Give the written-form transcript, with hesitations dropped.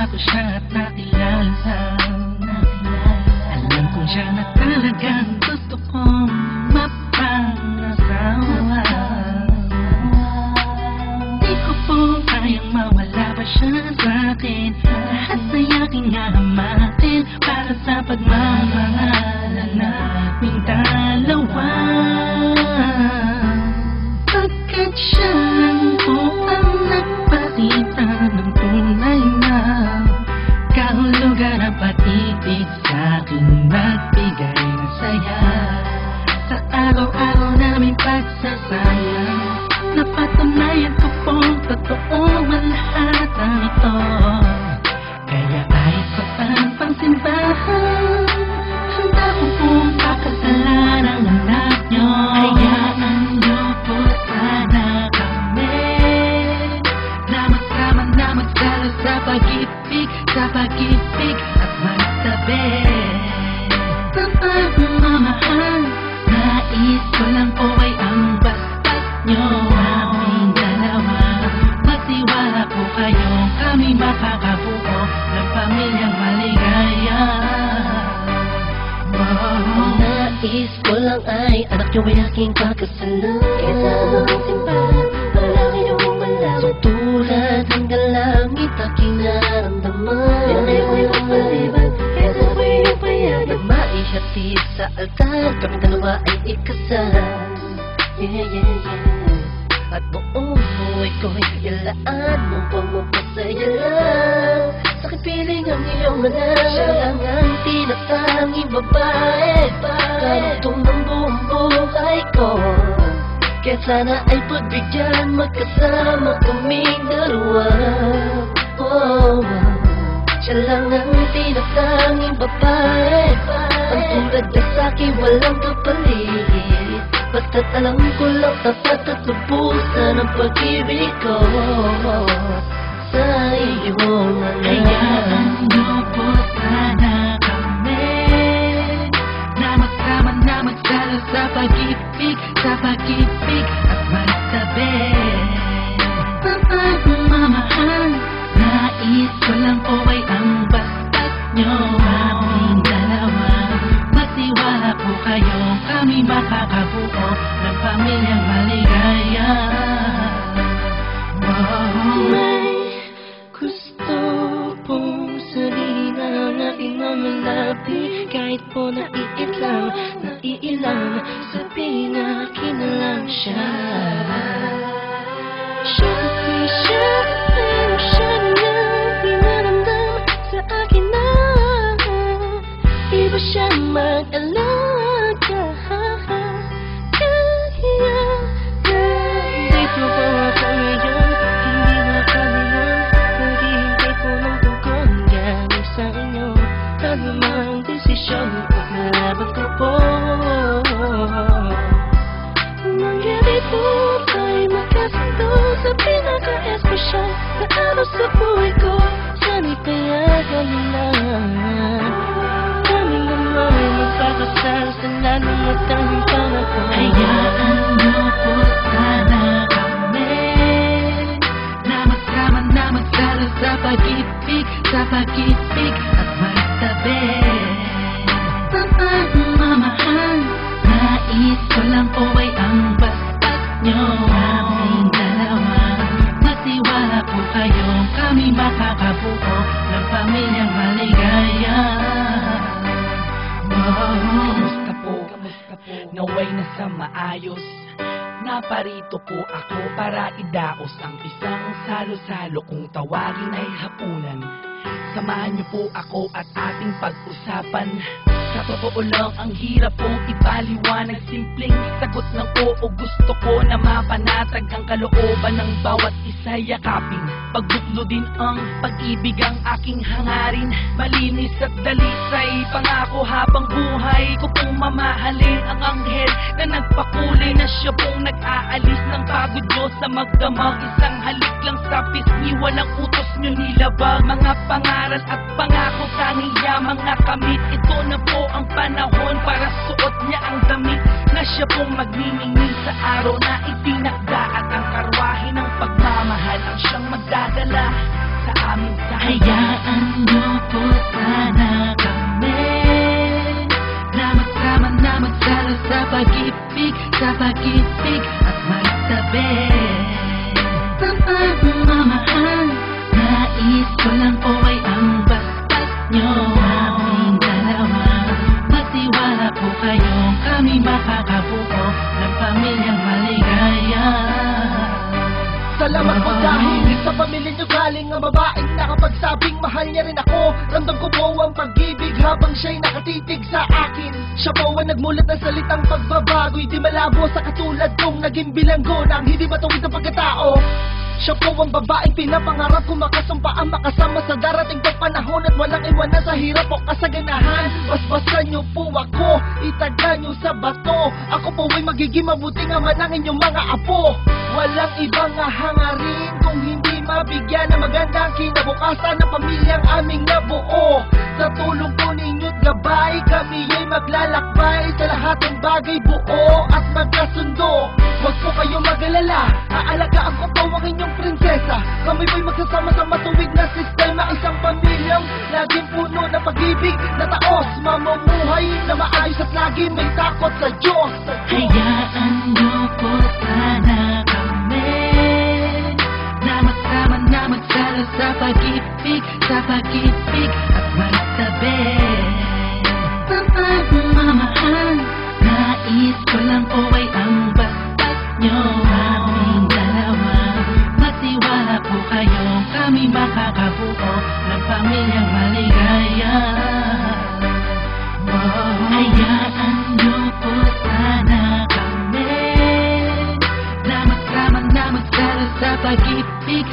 ko siya at nakilala. Alam ko siya na talagang gusto kong mapangasawa. Di ko po kayang mawala pa siya sa'kin. Lahat ay aking hahamakin para sa pagmamahalan naming dalawa. Pagkat siya lang po ang nagpakita ng tunay na kahulugan at pag-ibig sa'king nagbigay ng saya. Sa araw-araw naming pagsasama, napatunayan ko pong totoo ang lahat ng ito. Kaya kahit saan pang simbahan, handa ko pong pakasalan ang anak nyo. Hayaan nyo po sana kami na magsama na magsalo sa pag-ibig at magtabi. Sa pagmamahal, nais ko lang po ay ang bastas nyo. Aming dalawa, magtiwala po kayo, kami makakabuo ng pamilyang maligaya. Nais ko lang ay anak nyo ay aking pakasalan. Kesa ang simbahan, malaki yung malaman. So tulad hanggang langit aking naramdaman. Yanay ko yung maliban, kesa ko yung payagan. Na maihatid sa altar, kami dalawa ay ikasal. Yeah, yeah, yeah. At buong buhay ko'y ilaan mong pumapasaya lang. Sakit piling ang iyong anak, siya lang ang tinatanging babae. Karugtong ng buong buhay ko, kaya sana ay pagbigyan, magkasama kaming dalawa. Oh, siya lang ang tinatanging babae, ang tulad na sa'kin walang kapalit. Basta't alam ko lang tapat at lubusan ang pag-ibig ko sa iyong anak. Hayaan nyo po sana kami na magsama na magsalo sa pag-ibig at magtabi. Sa pagmamahal, nais ko lang po ay ang bastas nyo. Aming dalawa, magtiwala po kayo, kami makakabuo ng pamilyang maligaya. May gusto pong sabihin ang aking mamalabi. Kahit po naiilang, sabihin akin na lang siya. Siya ay siya, pero siya nga pinaramdam sa akin na iba siya mag-alaga. Dito ba ako ngayon? Hindi na kami na naghihintay po ng tugon galing sa inyo. Ano mang desisyon, paglalaban ko po. Nangyari po tayo magkasundo sa pinaka-espesyal na araw sa buhay ko. Sana'y payagan mo na kaming dalawa ay magpakasal sa lalong at tanging pangako. Hayaan nyo po sana kami na magsama na magsalo sa pag-ibig at magtabi. Sa pagmamahal, nais ko lang po ay ang bastas nyo. Aming dalawa, magtiwala po kayo, kami makakabuo ng pamilyang maligaya. Kamusta po? Naway nasa maayos. Naparito po ako para idaos ang isang salo-salo kung tawagin ay hapunan. Samahan niyo po ako at ating pag-usapan. Sa totoo lang, ang hirap pong ipaliwanag. Simpleng sagot ng oo, gusto ko na mapanatag ang kalooban ng bawat isa yakapin. Pagbuklo din ang pag-ibig ang aking hangarin. Malinis at dalisay, pangako habang buhay ko pong mamahalin ang anghel na nagpakulay na siya pong nag-aalis ng pagod nyo sa magdamag. Isang halik lang sa pisngi, walang utos nyo nilabag. Mga pangaral at pangako, tanging yamang nakamit. Ito na po ang panahon para suot niya ang damit na siya pong magniningning sa araw na itinakda. At ang karwahe ng pagmamahal ang siyang magdadala sa aming tahanan. niya rin ako. Ramdam ko po ang pag-ibig habang siya'y nakatitig sa akin. Siya po ang nagmulat ng salitang pagbabago'y di malabo sa katulad kong naging bilanggo ng hindi matuwid ang pagkatao. Siya po ang babaeng pinapangarap ko, makasumpa ang makasama sa darating pang panahon at walang iwanan sa hirap o kasaganahan. Basbasan niyo po ako, itaga niyo sa bato. Ako po ay magiging mabuting ama ng inyong mga apo. Walang ibang hangarin kung hindi mabigyan ng magandang kinabukasan ng pamilyang aming nabuo. Sa tulong po ninyo't gabay, kami ay maglalakbay sa lahat ng bagay, buo at magkasundo. Huwag po kayong mag-alala, aalagaan ko po ang inyong prinsesa. Kami po'y magsasama sa matuwid na sistema, isang pamilyang laging puno ng pag-ibig na taos, mamumuhay na maayos at lagi may takot sa Diyos. Hayaan niyo po sana kami na magsama na magsalo sa pag-ibig at magtabi. Sa pagmamahal, nais ko lang po ay ang bastas nyo. Aming dalawa, magtiwala po kayo, kami makakabuo ng pamilyang maligaya. Hayaan niyo po sana kami na magsama na magsalo sa pag-ibig